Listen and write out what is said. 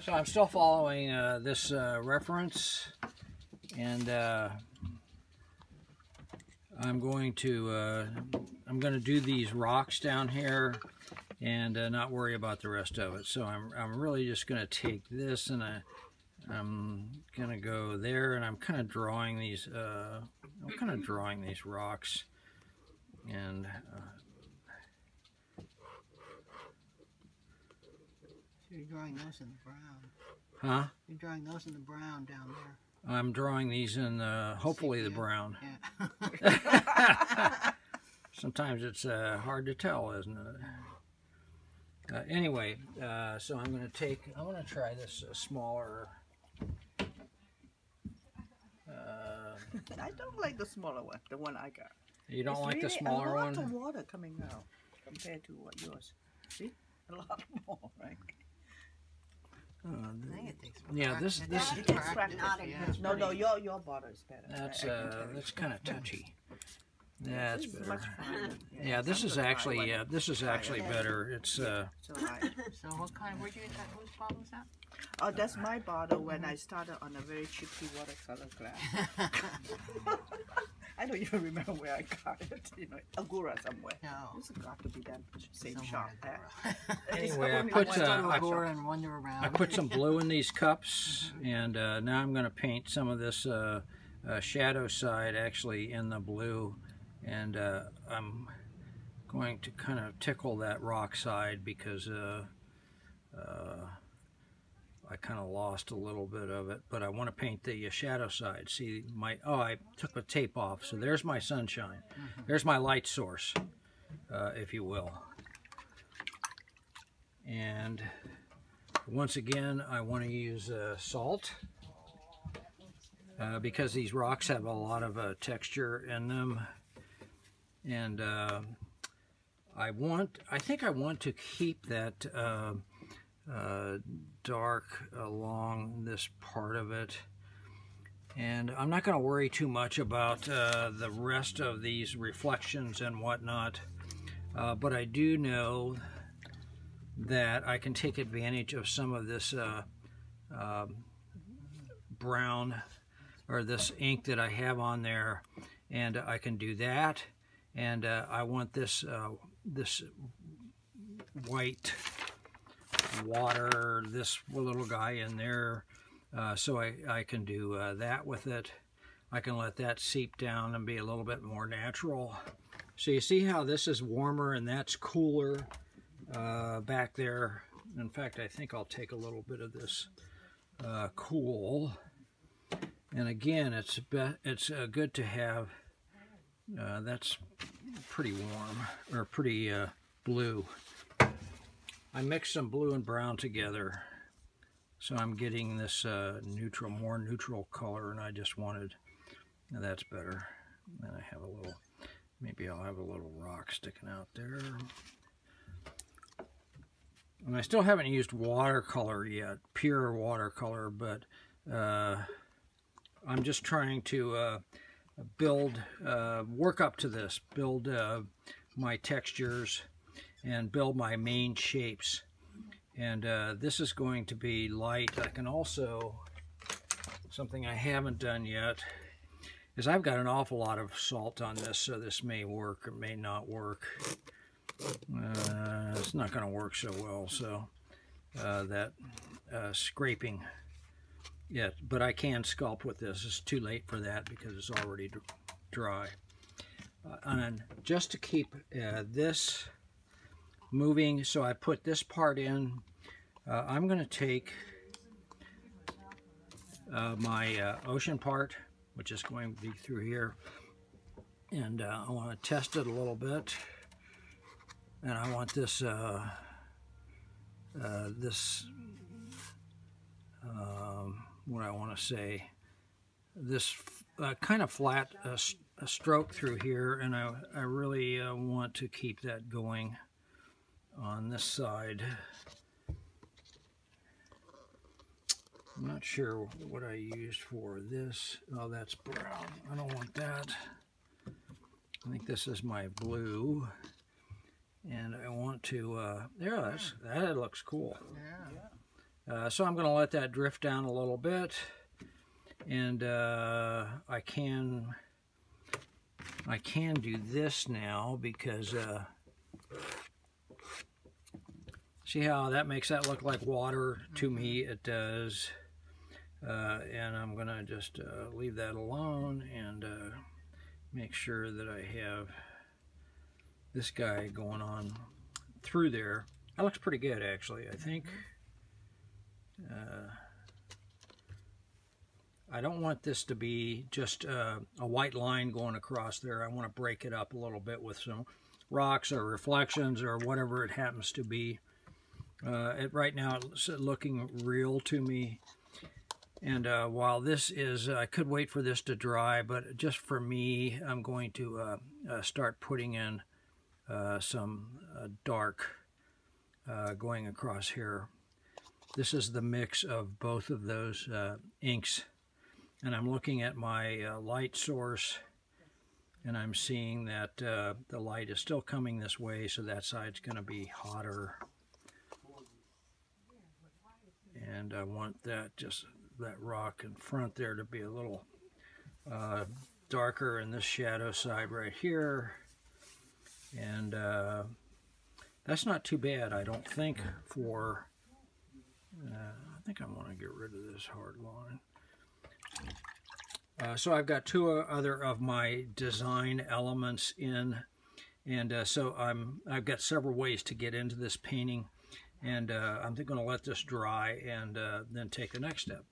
So I'm still following this reference, and I'm going to do these rocks down here and not worry about the rest of it. So I'm really just going to take this, and I'm going to go there, and I'm kind of drawing these rocks, and So you're drawing those in the brown. huh? You're drawing those in the brown down there. I'm drawing these in hopefully the brown. Yeah. Sometimes it's hard to tell, isn't it? Anyway, so I'm going to try this smaller. I don't like the smaller one, the one I got. You don't like the smaller one? It's really a lot of water coming out compared to what yours. See? A lot more, right? I think it takes Yeah, this No, your bottle is better. that's kind of touchy. That's This is better. much finer. Yeah, this is actually better. It's So I, So what kind? Where'd you get that? Whose bottle was that? oh, that's my bottle when I started on a very cheapy watercolor glass. I don't even remember where I got it. You know, Agura somewhere. No. This has got to be that same Somewhere shop. at Anyway, I only put one Agora and wander around. I put some blue in these cups, and now I'm going to paint some of this shadow side actually in the blue, and I'm going to kind of tickle that rock side because I kind of lost a little bit of it, but I want to paint the shadow side. See, I took the tape off, so there's my sunshine. There's my light source, if you will. And once again, I want to use salt because these rocks have a lot of texture in them, and I think I want to keep that dark along this part of it, and I'm not going to worry too much about the rest of these reflections and whatnot, but I do know that I can take advantage of some of this brown or this ink that I have on there, and I can do that, and I want this this white water, this little guy in there, so I can do that with it. I can let that seep down and be a little bit more natural. So you see how this is warmer and that's cooler back there. In fact, I think I'll take a little bit of this cool. And again, it's good to have, that's pretty warm, or pretty blue. I mixed some blue and brown together, so I'm getting this more neutral color, and I just wanted, that's better. And I have a little, maybe I'll have a little rock sticking out there. And I still haven't used watercolor yet, pure watercolor, but I'm just trying to work up to this, build my textures, and build my main shapes. And this is going to be light. I can also, something I haven't done yet, is I've got an awful lot of salt on this, so this may work or may not work. It's not going to work so well, so that scraping yet, but I can sculpt with this. It's too late for that because it's already dry. And just to keep this moving, so I put this part in. I'm going to take my ocean part, which is going to be through here, and I want to test it a little bit, and I want this what I want to say, this kind of flat stroke through here, and I really want to keep that going on this side. I'm not sure what I used for this. Oh, that's brown. I don't want that. I think this is my blue. And I want to, that looks cool. Yeah. So I'm going to let that drift down a little bit, and I can do this now because see how that makes that look like water? To me it does. And I'm going to just leave that alone and make sure that I have this guy going on through there. That looks pretty good, actually, I think. I don't want this to be just a white line going across there. I want to break it up a little bit with some rocks or reflections or whatever it happens to be. Right now it's looking real to me. And while this is, I could wait for this to dry, but just for me, I'm going to start putting in some dark going across here. This is the mix of both of those inks. And I'm looking at my light source, and I'm seeing that the light is still coming this way, so that side's going to be hotter. And I want that that rock in front there to be a little darker, in this shadow side right here. And that's not too bad, I don't think, for I think I want to get rid of this hard line. So I've got two other of my design elements in, and so I've got several ways to get into this painting, and I'm going to let this dry and then take the next step.